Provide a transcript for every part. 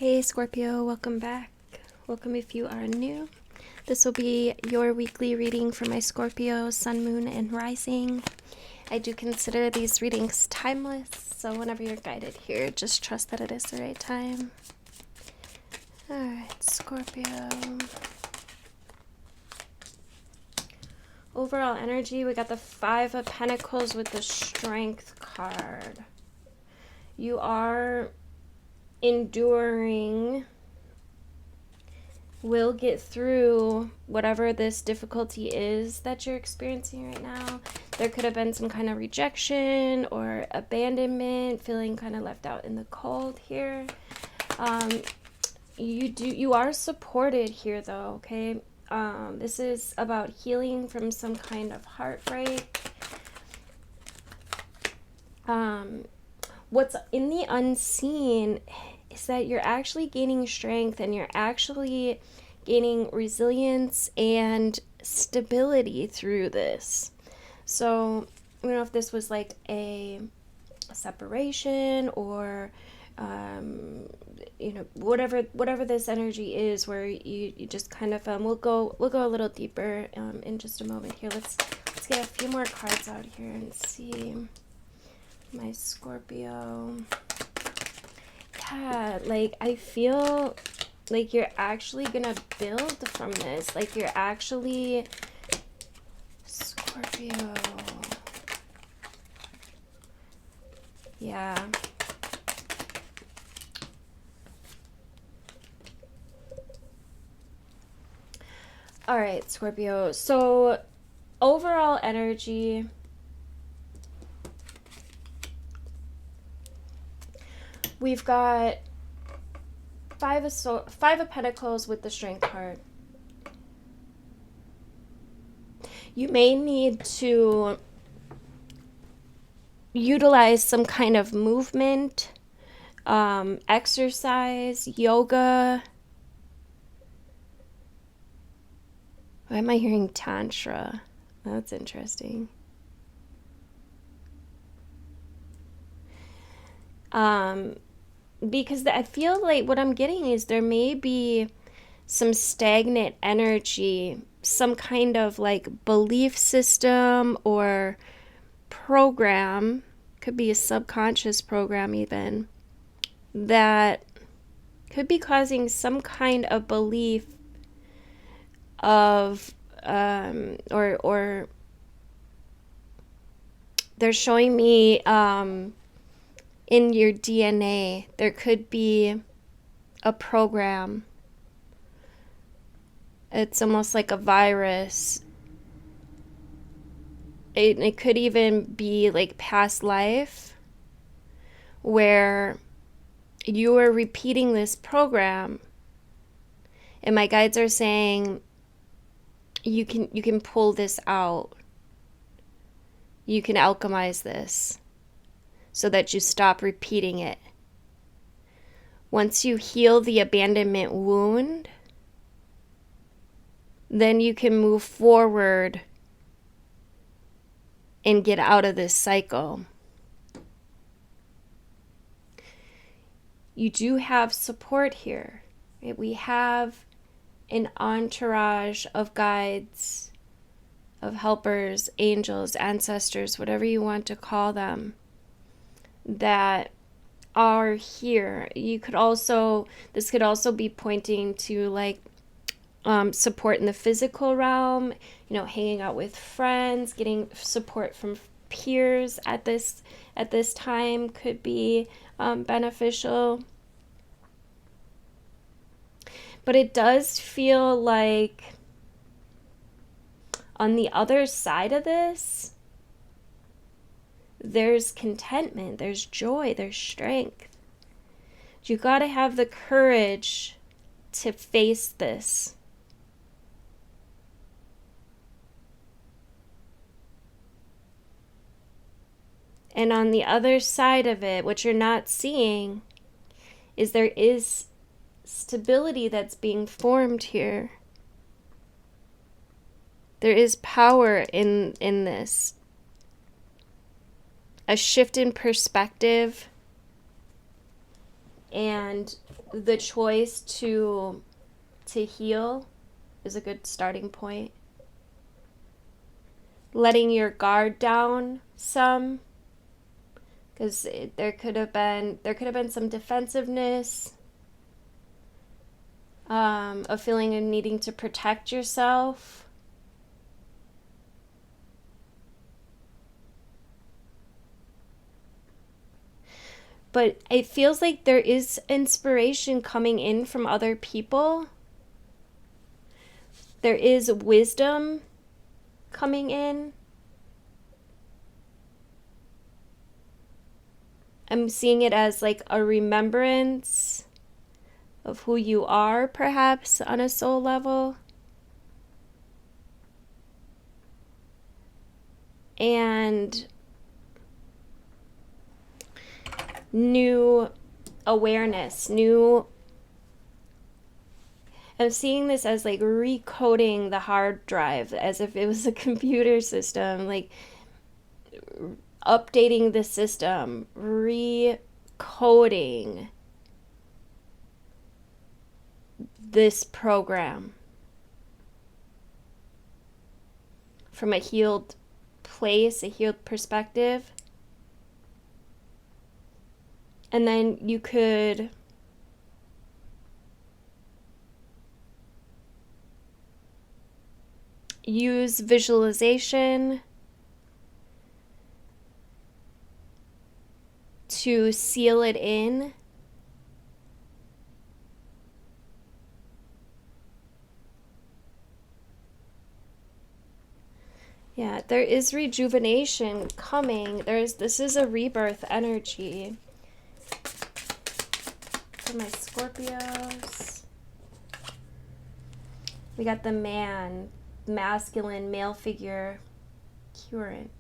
Hey Scorpio, welcome back. Welcome if you are new. This will be your weekly reading for my Scorpio, Sun, Moon, and Rising. I do consider these readings timeless, so whenever you're guided here, just trust that it is the right time. Alright, Scorpio. Overall energy, we got the Five of Pentacles with the Strength card. You are enduring, will get through whatever this difficulty is that you're experiencing right now. There could have been some kind of rejection or abandonment, feeling kind of left out in the cold here. You are supported here though, okay? This is about healing from some kind of heartbreak. What's in the unseen is that you're actually gaining strength and you're actually gaining resilience and stability through this. So, I don't know if this was like a separation or, whatever this energy is, where you just kind of, we'll go a little deeper in just a moment here. Let's get a few more cards out here and see. My Scorpio. Yeah, like I feel like you're actually gonna build from this. Like you're actually Scorpio. Yeah. All right, Scorpio. So overall energy, we've got Five of Pentacles with the Strength card. You may need to utilize some kind of movement, exercise, yoga. Why am I hearing Tantra? That's interesting. Because I feel like what I'm getting is there may be some stagnant energy, some kind of like belief system or program, could be a subconscious program even, that could be causing some kind of belief of, or they're showing me, in your DNA, there could be a program. It's almost like a virus. It could even be like past life, where you are repeating this program. And my guides are saying you can pull this out. You can alchemize this, so that you stop repeating it. Once you heal the abandonment wound, then you can move forward and get out of this cycle. You do have support here. Right? We have an entourage of guides, of helpers, angels, ancestors, whatever you want to call them, that are here. This could also be pointing to like support in the physical realm, hanging out with friends, getting support from peers at this time could be beneficial. But it does feel like on the other side of this, there's contentment, there's joy, there's strength. You got to have the courage to face this. And on the other side of it, what you're not seeing is there is stability that's being formed here. There is power in this. A shift in perspective. And the choice to heal is a good starting point. Letting your guard down some, because there could have been some defensiveness, a feeling of needing to protect yourself. But it feels like there is inspiration coming in from other people. There is wisdom coming in. I'm seeing it as like a remembrance of who you are, perhaps on a soul level. And new awareness, I'm seeing this as like recoding the hard drive as if it was a computer system, like updating the system, recoding this program from a healed place, a healed perspective. And then you could use visualization to seal it in. Yeah, there is rejuvenation coming. This is a rebirth energy. For my Scorpios, we got the man, masculine, male figure, current.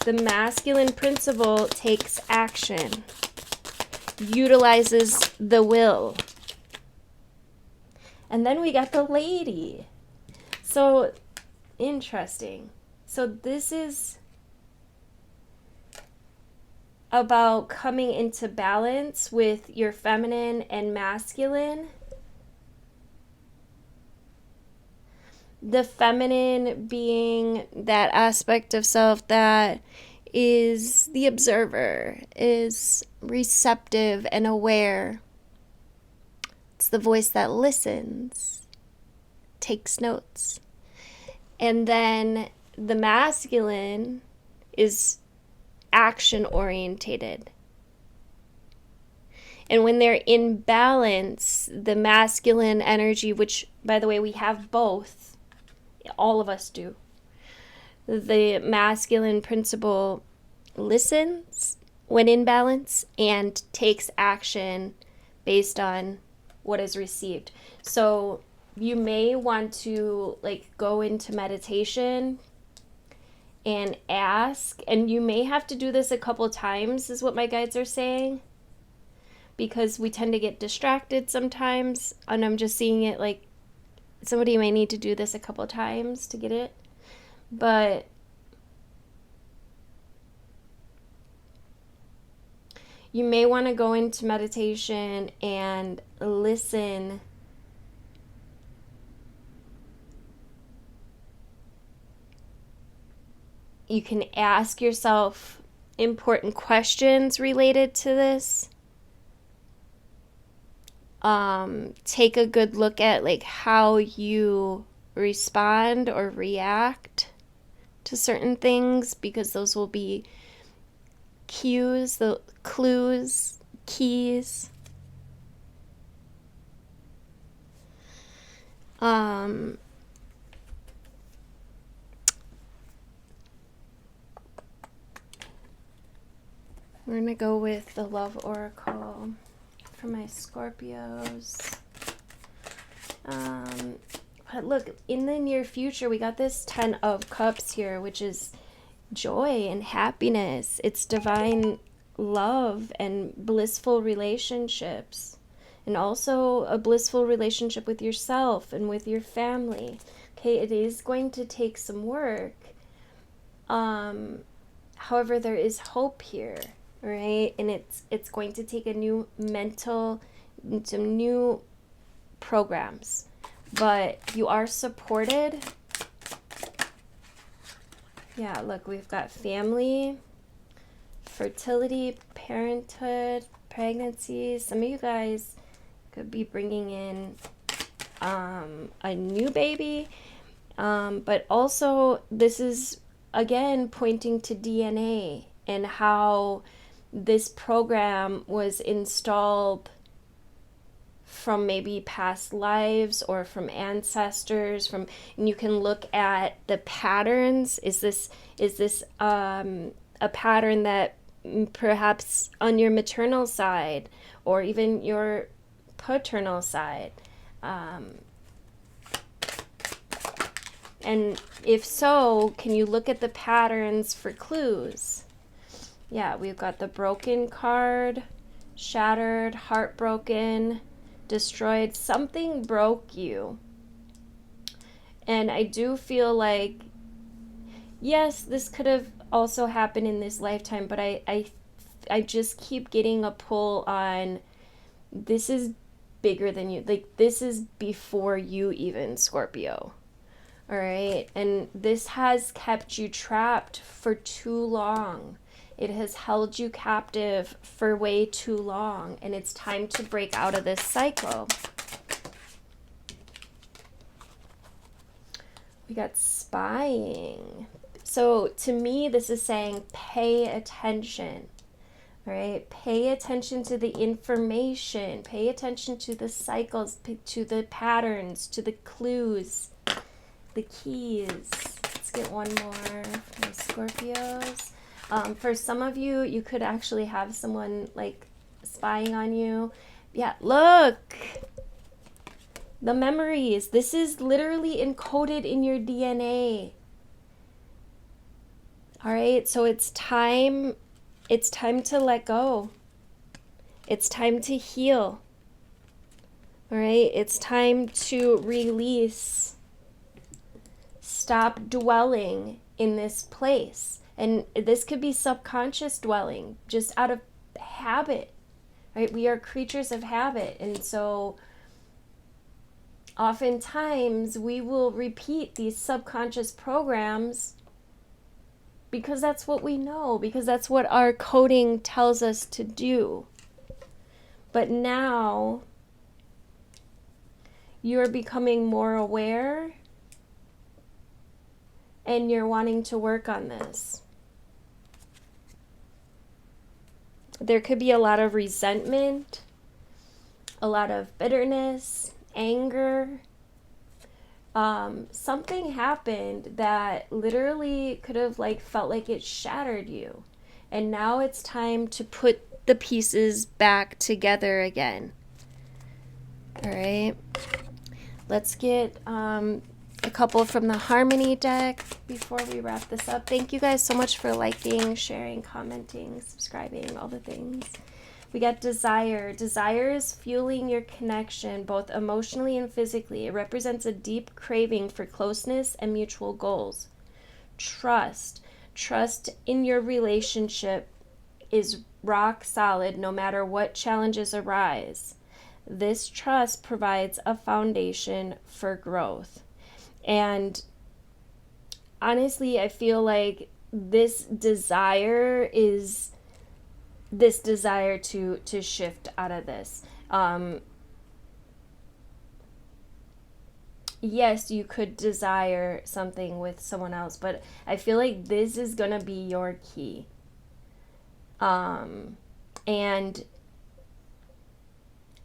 The masculine principle takes action, utilizes the will. And then we got the lady. So, interesting. So this is about coming into balance with your feminine and masculine. The feminine being that aspect of self that is the observer, is receptive and aware. It's the voice that listens, takes notes. And then the masculine is action orientated. And when they're in balance, the masculine energy, which by the way we have both, all of us do, the masculine principle listens when in balance and takes action based on what is received. So you may want to like go into meditation and ask, and you may have to do this a couple times, is what my guides are saying, because we tend to get distracted sometimes, and I'm just seeing it like somebody may need to do this a couple times to get it. But you may want to go into meditation and listen you can ask yourself important questions related to this. Take a good look at like how you respond or react to certain things, because those will be cues, the clues, keys. We're going to go with the Love Oracle for my Scorpios. But look, in the near future, we got this 10 of Cups here, which is joy and happiness. It's divine love and blissful relationships. And also a blissful relationship with yourself and with your family. Okay, it is going to take some work. However, there is hope here. right? And it's going to take a new some new programs, but you are supported. Yeah, look, we've got family, fertility, parenthood, pregnancies. Some of you guys could be bringing in a new baby, but also this is again pointing to DNA and how this program was installed from maybe past lives or from ancestors, and you can look at the patterns. Is this a pattern that perhaps on your maternal side or even your paternal side, and if so, can you look at the patterns for clues? Yeah, we've got the broken card, shattered, heartbroken, destroyed. Something broke you. And I do feel like, yes, this could have also happened in this lifetime, but I just keep getting a pull on, this is bigger than you. Like, this is before you even, Scorpio. All right? And this has kept you trapped for too long. It has held you captive for way too long, and it's time to break out of this cycle. We got spying. So to me, this is saying pay attention. All right? Pay attention to the information. Pay attention to the cycles, to the patterns, to the clues, the keys. Let's get one more for my Scorpios. For some of you, you could actually have someone like spying on you. Yeah, look, the memories. This is literally encoded in your DNA. All right, so it's time to let go. It's time to heal. All right, it's time to release. Stop dwelling in this place. And this could be subconscious dwelling, just out of habit, right? We are creatures of habit. And so oftentimes we will repeat these subconscious programs because that's what we know, because that's what our coding tells us to do. But now you're becoming more aware and you're wanting to work on this. There could be a lot of resentment, a lot of bitterness, anger. Something happened that literally could have felt like it shattered you. And now it's time to put the pieces back together again. All right. Let's get a couple from the Harmony deck before we wrap this up. Thank you guys so much for liking, sharing, commenting, subscribing, all the things. We got desire. Desire is fueling your connection, both emotionally and physically. It represents a deep craving for closeness and mutual goals. Trust. Trust in your relationship is rock solid no matter what challenges arise. This trust provides a foundation for growth. And honestly, I feel like this desire to shift out of this. Yes, you could desire something with someone else, but I feel like this is going to be your key. And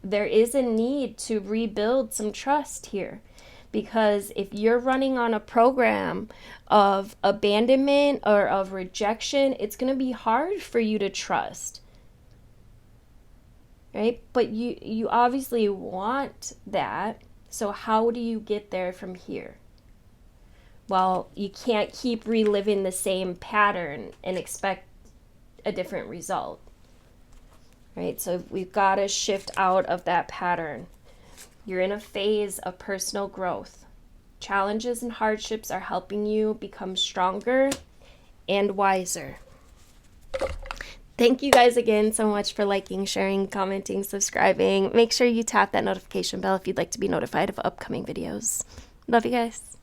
there is a need to rebuild some trust here. Because if you're running on a program of abandonment or of rejection, it's going to be hard for you to trust. Right? But you obviously want that. So how do you get there from here? Well, you can't keep reliving the same pattern and expect a different result. Right? So we've got to shift out of that pattern. You're in a phase of personal growth. Challenges and hardships are helping you become stronger and wiser. Thank you guys again so much for liking, sharing, commenting, subscribing. Make sure you tap that notification bell if you'd like to be notified of upcoming videos. Love you guys.